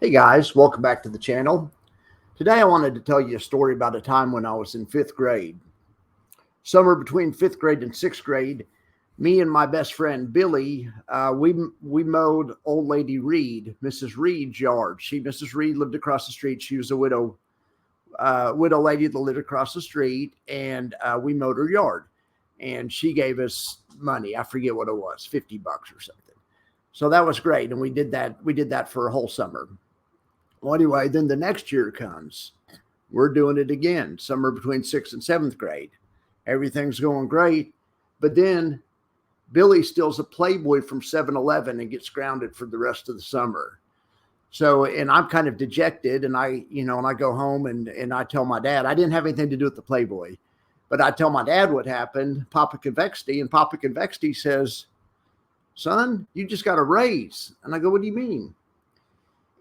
Hey guys, welcome back to the channel. Today I wanted to tell you a story about a time when I was in 5th grade. Somewhere between 5th grade and 6th grade, me and my best friend Billy, we mowed old lady Reed, Mrs. Reed's yard. Mrs. Reed lived across the street. She was a widow lady that lived across the street, and we mowed her yard. And she gave us money. I forget what it was, $50 or something. So that was great, and we did that for a whole summer. Well, anyway, then the next year comes. We're doing it again, somewhere between 6th and 7th grade. Everything's going great. But then Billy steals a Playboy from 7-Eleven and gets grounded for the rest of the summer. So, and I'm kind of dejected, and I go home and I tell my dad. I didn't have anything to do with the Playboy, but I tell my dad what happened, Papa Convexity, and Papa Convexity says, "Son, you just got a raise." And I go, "What do you mean?"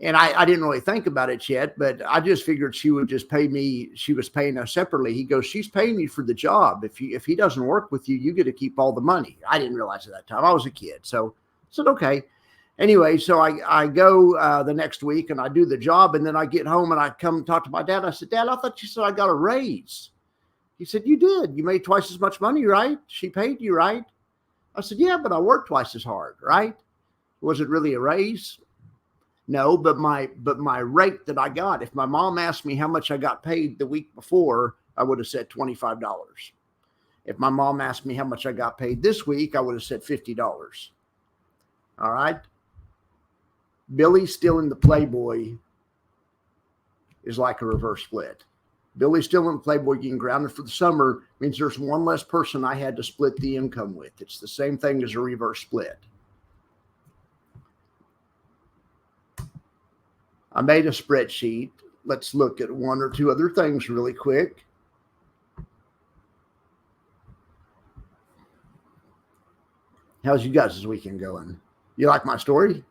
And I didn't really think about it yet, but I just figured she would just pay me. She was paying us separately. He goes, "She's paying you for the job. If he doesn't work with you, you get to keep all the money." I didn't realize at that time. I was a kid. So I said, okay. Anyway, so I go the next week and I do the job. And then I get home and I come talk to my dad. I said, "Dad, I thought you said I got a raise." He said, "You did. You made twice as much money, right? She paid you, right?" I said, "Yeah, but I worked twice as hard, right? Was it really a raise?" No, but my rate that I got, if my mom asked me how much I got paid the week before, I would have said $25. If my mom asked me how much I got paid this week, I would have said $50. All right. Billy stealing the Playboy is like a reverse split. Billy stealing the Playboy, getting grounded for the summer, means there's one less person I had to split the income with. It's the same thing as a reverse split. I made a spreadsheet. Let's look at one or two other things really quick. How's you guys' weekend going? You like my story?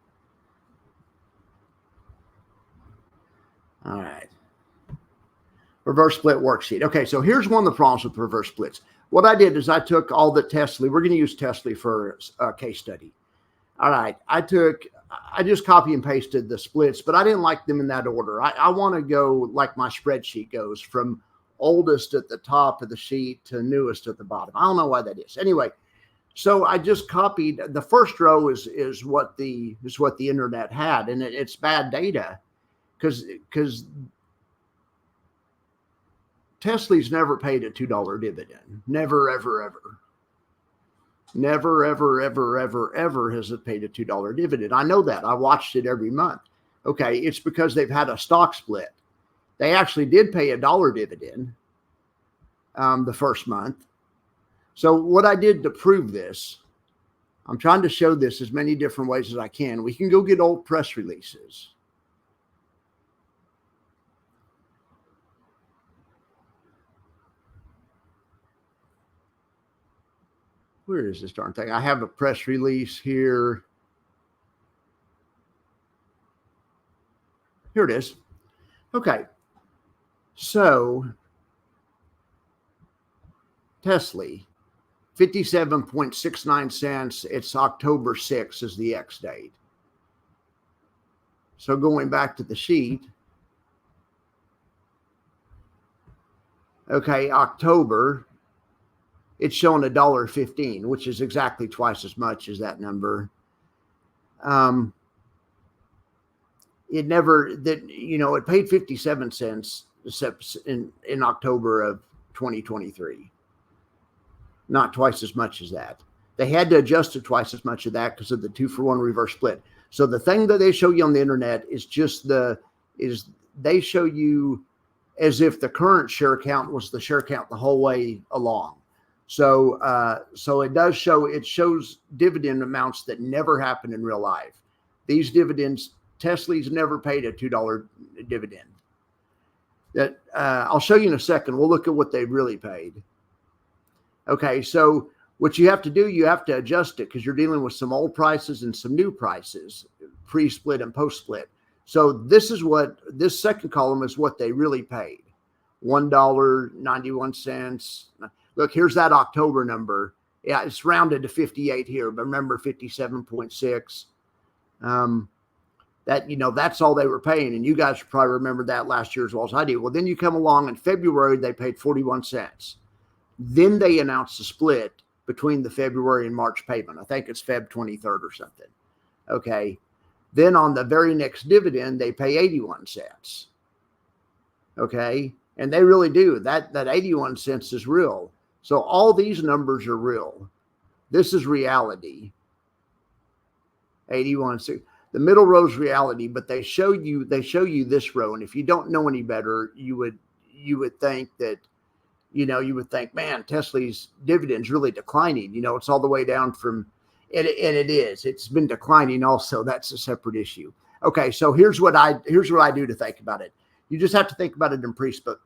All right. Reverse split worksheet. Okay, so here's one of the problems with reverse splits. What I did is I took all the TSLY. We're going to use TSLY for a case study. All right, I just copy and pasted the splits, but I didn't like them in that order. I want to go like my spreadsheet goes, from oldest at the top of the sheet to newest at the bottom. I don't know why that is. Anyway, so I just copied the first row is what the internet had, and it's bad data because TSLY's never paid a $2 dividend. Never, ever, ever. Never, ever, ever, ever, ever has it paid a $2 dividend. I know that. I watched it every month. Okay, it's because they've had a stock split. They actually did pay a $1 dividend the first month. So what I did to prove this, I'm trying to show this as many different ways as I can. We can go get old press releases. Where is this darn thing? I have a press release here. Here it is. Okay. So TSLY, 57.69 cents. It's October 6th is the X date. So going back to the sheet. Okay, October. It's showing $1.15, which is exactly twice as much as that number. It paid 57 cents in October of 2023. Not twice as much as that. They had to adjust to twice as much of that because of the 2-for-1 reverse split. So the thing that they show you on the internet is they show you as if the current share count was the share count the whole way along. So it shows dividend amounts that never happen in real life. These dividends, TSLY's never paid a $2 dividend. That I'll show you in a second. We'll look at what they really paid. Okay, so what you have to do, you have to adjust it because you're dealing with some old prices and some new prices, pre-split and post-split. So this second column is what they really paid. $1.91. Look, here's that October number. Yeah, it's rounded to 58 here, but remember 57.6. That, that's all they were paying. And you guys probably remember that last year as well as I do. Well, then you come along in February, they paid 41 cents. Then they announced the split between the February and March payment. I think it's Feb 23rd or something. Okay. Then on the very next dividend, they pay 81 cents. Okay. And they really do. That 81 cents is real. So all these numbers are real. This is reality. 81 cents. The middle row is reality, but they show you this row. And if you don't know any better, you would think that, man, TSLY's dividend's really declining. It's all the way down from, and it is. It's been declining also. That's a separate issue. Okay, so here's what I do to think about it. You just have to think about it in pre-split,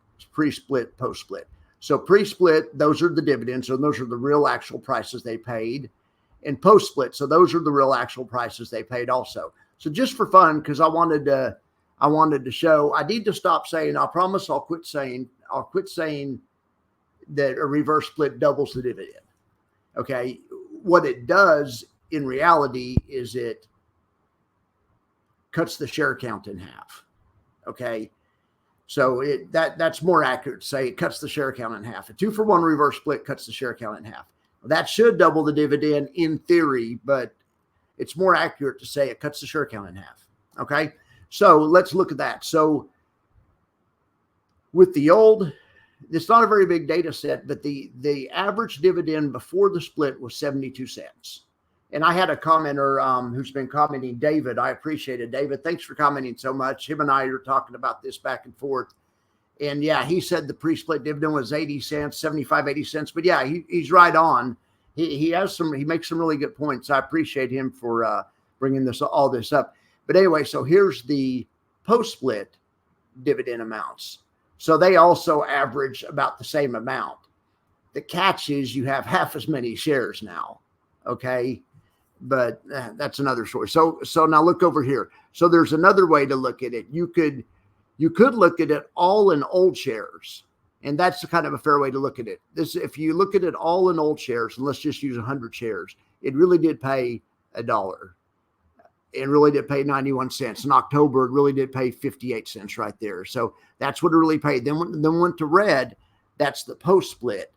post-split. So pre-split, those are the dividends, and those are the real actual prices they paid. And post-split, so those are the real actual prices they paid also. So just for fun, because I wanted to show, I need to stop saying, I promise I'll quit saying that a reverse split doubles the dividend. Okay. What it does in reality is it cuts the share count in half. Okay. So that's more accurate to say it cuts the share count in half. A 2-for-1 reverse split cuts the share count in half. That should double the dividend in theory, but it's more accurate to say it cuts the share count in half. Okay. So let's look at that. So with the old, it's not a very big data set, but the average dividend before the split was 72 cents. And I had a commenter who's been commenting, David. I appreciate it, David. Thanks for commenting so much. Him and I are talking about this back and forth. And yeah, he said the pre-split dividend was 80 cents, 75, 80 cents. But yeah, he's right on. He makes some really good points. I appreciate him for bringing all this up. But anyway, so here's the post-split dividend amounts. So they also average about the same amount. The catch is you have half as many shares now. Okay. But that's another story. So now look over here. So there's another way to look at it. You could look at it all in old shares. And that's kind of a fair way to look at it. If you look at it all in old shares, and let's just use 100 shares, it really did pay $1. It really did pay 91 cents. In October, it really did pay 58 cents right there. So that's what it really paid. Then went to red. That's the post split.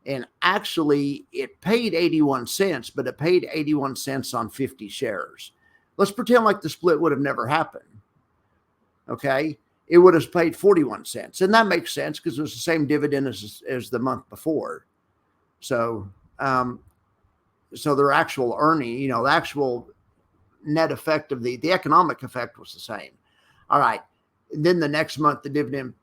And actually, it paid 81 cents, but it paid 81 cents on 50 shares. Let's pretend like the split would have never happened. Okay. It would have paid 41 cents. And that makes sense because it was the same dividend as the month before. So, their actual earning, the actual net effect of the economic effect was the same. All right. And then the next month, the dividend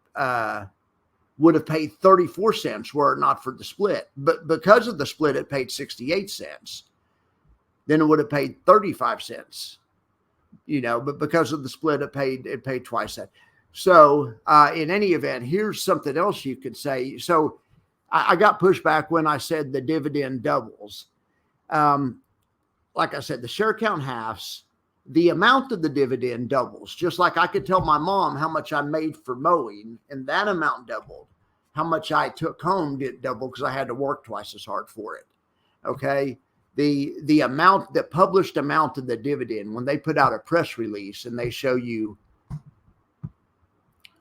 would have paid 34 cents were it not for the split. But because of the split, it paid 68 cents. Then it would have paid 35 cents, but because of the split, it paid twice that. So in any event, here's something else you could say. So I got pushback when I said the dividend doubles. Like I said, the share count halves, the amount of the dividend doubles. Just like I could tell my mom how much I made for mowing, and that amount doubled. How much I took home didn't double because I had to work twice as hard for it. Okay. The amount, the published amount of the dividend, when they put out a press release and they show you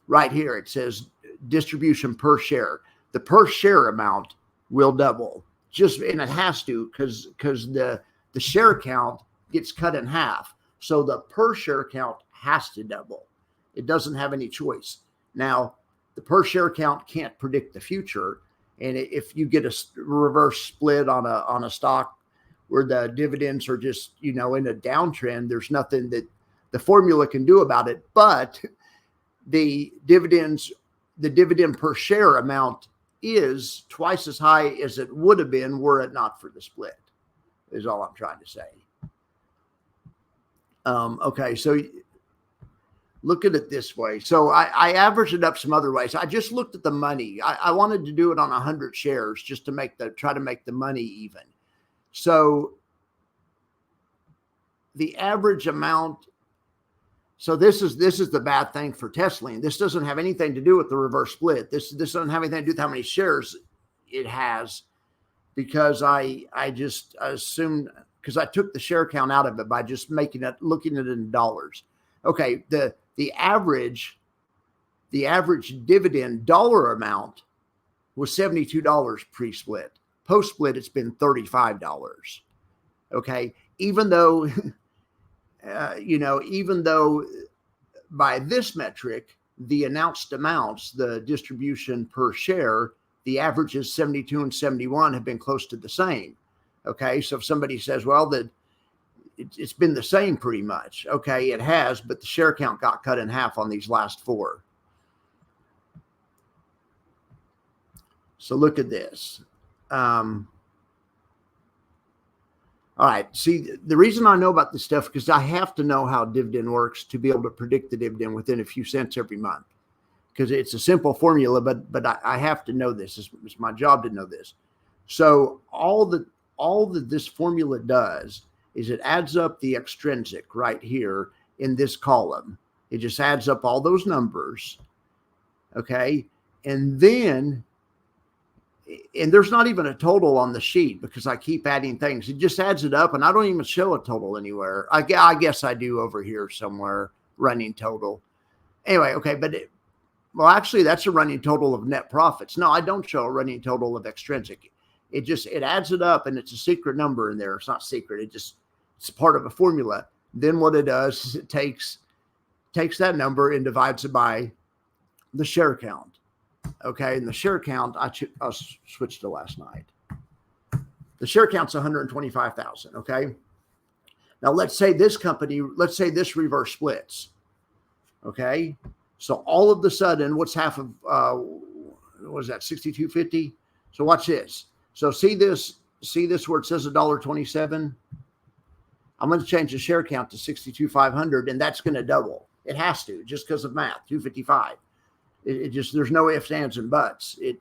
right here, it says distribution per share. The per share amount will double. And it has to because the share count gets cut in half. So the per share count has to double. It doesn't have any choice. Now, the per share count can't predict the future. And if you get a reverse split on a stock where the dividends are just, in a downtrend, there's nothing that the formula can do about it. But the dividend per share amount is twice as high as it would have been were it not for the split, is all I'm trying to say. Okay, so look at it this way. So I averaged it up some other ways. I just looked at the money. I wanted to do it on 100 shares just to try to make the money even. So the average amount. So this is the bad thing for TSLY. And this doesn't have anything to do with the reverse split. This doesn't have anything to do with how many shares it has, because I just assumed, because I took the share count out of it by just looking at it in dollars. Okay, the average dividend dollar amount was $72 pre-split. Post-split, it's been $35. Okay, even though even though by this metric, the announced amounts, the distribution per share, the averages 72 and 71 have been close to the same. Okay, so if somebody says, well, it's been the same pretty much. Okay, it has, but the share count got cut in half on these last four. So look at this. All right. See, the reason I know about this stuff, because I have to know how dividend works to be able to predict the dividend within a few cents every month, because it's a simple formula, but I have to know this. It's my job to know this. So all that this formula does is it adds up the extrinsic right here in this column. It just adds up all those numbers. Okay. And there's not even a total on the sheet because I keep adding things. It just adds it up, and I don't even show a total anywhere. I guess I do over here somewhere, running total. Anyway, okay, but actually, that's a running total of net profits. No, I don't show a running total of extrinsic. It adds it up, and it's a secret number in there. It's not secret. It's part of a formula. Then what it does is it takes that number and divides it by the share count. Okay, and the share count, I switched to last night. The share count's 125,000, okay? Now, let's say this reverse splits, okay? So all of the sudden, what's half of, what was that, 6250? So watch this. So see this where it says $1.27? I'm going to change the share count to 62,500, and that's going to double. It has to, just because of math, 255. It just, there's no ifs, ands, and buts. It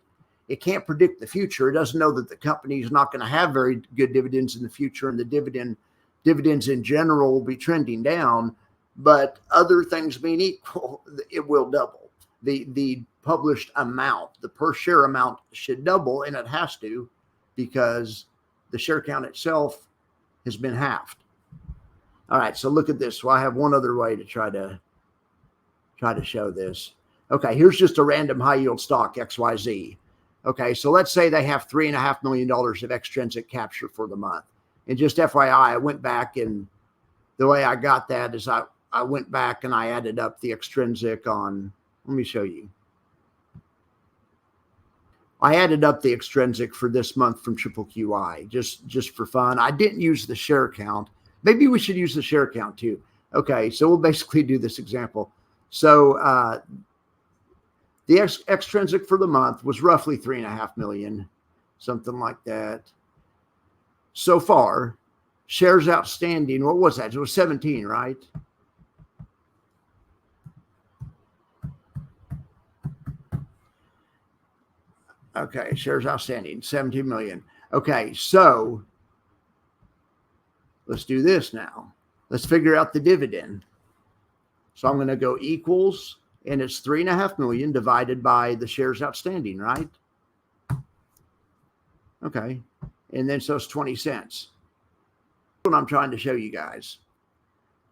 can't predict the future. It doesn't know that the company is not going to have very good dividends in the future, and the dividends in general will be trending down. But other things being equal, it will double. The published amount, the per share amount, should double, and it has to, because the share count itself has been halved. All right, so look at this. So I have one other way to try to show this. Okay, here's just a random high yield stock, XYZ. Okay, so let's say they have $3.5 million of extrinsic capture for the month. And just FYI, I went back, and the way I got that is I went back and I added up the extrinsic on, let me show you. I added up the extrinsic for this month from TSLY, just for fun. I didn't use the share count. Maybe we should use the share count too. Okay, so we'll basically do this example. So, the extrinsic for the month was roughly 3.5 million, something like that. So far, shares outstanding, what was that? It was 17, right? Okay, shares outstanding, 17 million. Okay, so let's do this now. Let's figure out the dividend. So I'm going to go equals, and it's 3.5 million divided by the shares outstanding, right? Okay. And then so it's 20 cents. That's what I'm trying to show you guys.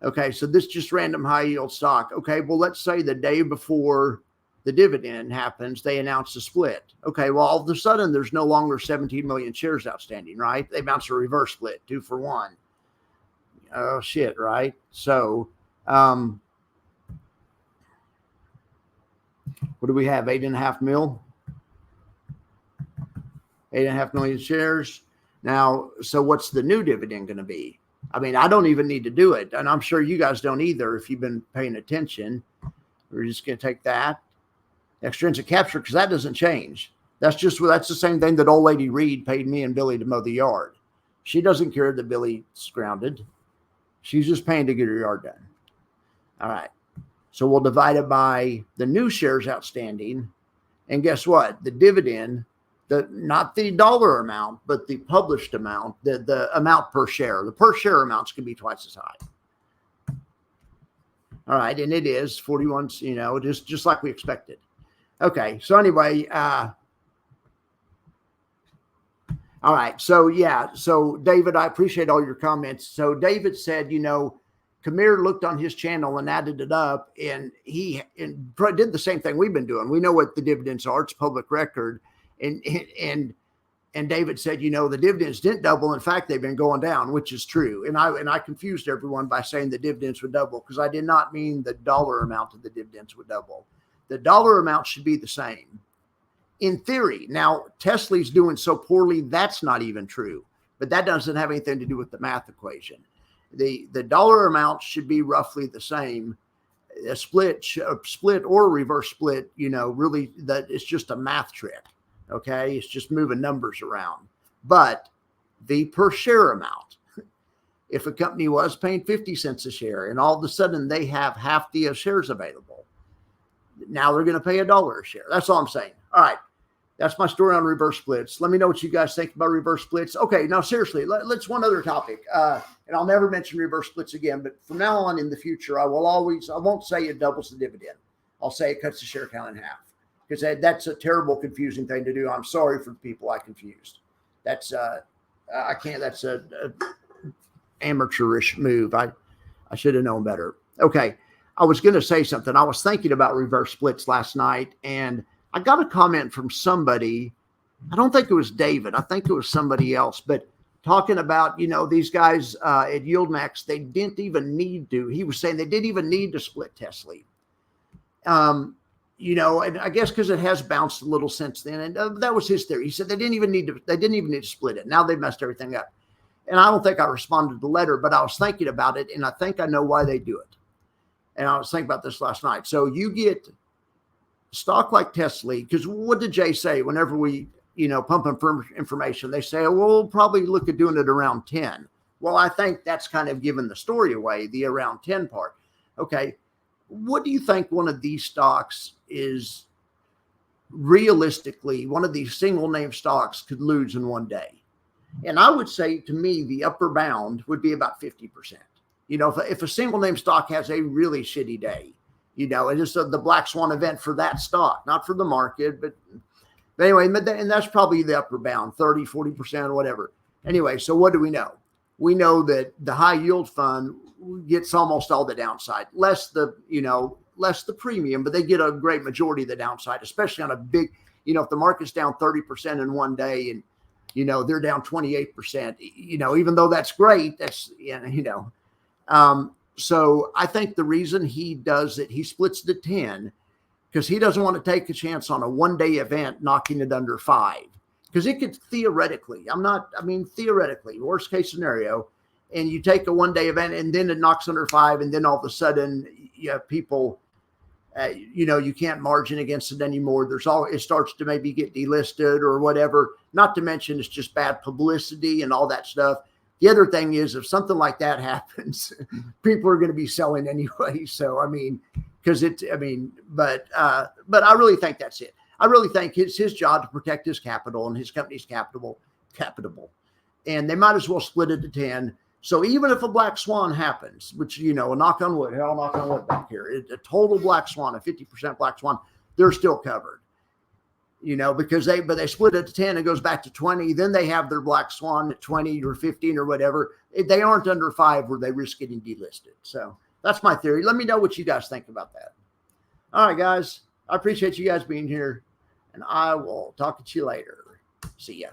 Okay, so this just random high yield stock. Okay, well, let's say the day before the dividend happens, they announce a split. Okay, well, all of a sudden, there's no longer 17 million shares outstanding, right? They announce a reverse split, 2 for 1. Oh, shit, right? So, what do we have? 8.5 mil? 8.5 million shares. Now, so what's the new dividend going to be? I mean, I don't even need to do it. And I'm sure you guys don't either if you've been paying attention. We're just going to take that. Extrinsic capture, because that doesn't change. That's the same thing that old lady Reed paid me and Billy to mow the yard. She doesn't care that Billy's grounded. She's just paying to get her yard done. All right. So we'll divide it by the new shares outstanding. And guess what? The dividend, not the dollar amount, but the published amount, the amount per share. The per share amounts can be twice as high. All right. And it is 41, just like we expected. Okay. So anyway, all right. So yeah. So David, I appreciate all your comments. So David said, Kamir looked on his channel and added it up, and he did the same thing we've been doing. We know what the dividends are. It's public record. And David said, the dividends didn't double. In fact, they've been going down, which is true. And I confused everyone by saying the dividends would double, because I did not mean the dollar amount of the dividends would double. The dollar amount should be the same in theory. Now, Tesla's doing so poorly, that's not even true, but that doesn't have anything to do with the math equation. The dollar amount should be roughly the same. A split or a reverse split, really, that it's just a math trick. Okay, it's just moving numbers around. But the per share amount, if a company was paying 50 cents a share and all of a sudden they have half the shares available, now they're going to pay $1 a share. That's all I'm saying. All right, that's my story on reverse splits. Let me know what you guys think about reverse splits. Okay, now seriously, let's one other topic. And I'll never mention reverse splits again, but from now on in the future, I won't say it doubles the dividend. I'll say it cuts the share count in half, because that's a terrible, confusing thing to do. I'm sorry for the people I confused. That's that's a amateurish move. I should have known better. Okay, I was going to say something. I was thinking about reverse splits last night, and I got a comment from somebody. I don't think it was David. I think it was somebody else, but talking about, these guys at YieldMax, they didn't even need to. He was saying they didn't even need to split TSLY. And I guess because it has bounced a little since then, and that was his theory. He said they didn't even need to split it. Now they messed everything up. And I don't think I responded to the letter, but I was thinking about it, and I think I know why they do it. And I was thinking about this last night. So you get stock like TSLY, because what did Jay say whenever we pump information? They say, well, we'll probably look at doing it around 10. Well, I think that's kind of giving the story away, the around 10 part. Okay. What do you think one of these stocks is realistically, one of these single name stocks could lose in one day? And I would say, to me, the upper bound would be about 50%. If a single name stock has a really shitty day, it's just the black swan event for that stock, not for the market, but anyway, and that's probably the upper bound, 30, 40%, whatever. Anyway, so what do we know? We know that the high yield fund gets almost all the downside, less the premium, but they get a great majority of the downside, especially on a big, if the market's down 30% in one day and, they're down 28%, even though that's great, that's, so I think the reason he does it, he splits the 10, because he doesn't want to take a chance on a one-day event knocking it under 5. Because it could theoretically, theoretically, worst case scenario, and you take a one-day event and then it knocks under 5, and then all of a sudden, people, you can't margin against it anymore. It starts to maybe get delisted or whatever. Not to mention it's just bad publicity and all that stuff. The other thing is, if something like that happens, people are going to be selling anyway. So, but I really think that's it. I really think it's his job to protect his capital and his company's capital. And they might as well split it to 10. So even if a black swan happens, which, a knock on wood, hell, knock on wood back here, a total black swan, a 50% black swan, they're still covered. Because they split it to 10, it goes back to 20. Then they have their black swan at 20 or 15 or whatever. They aren't under 5 where they risk getting delisted. So that's my theory. Let me know what you guys think about that. All right, guys. I appreciate you guys being here, and I will talk to you later. See ya.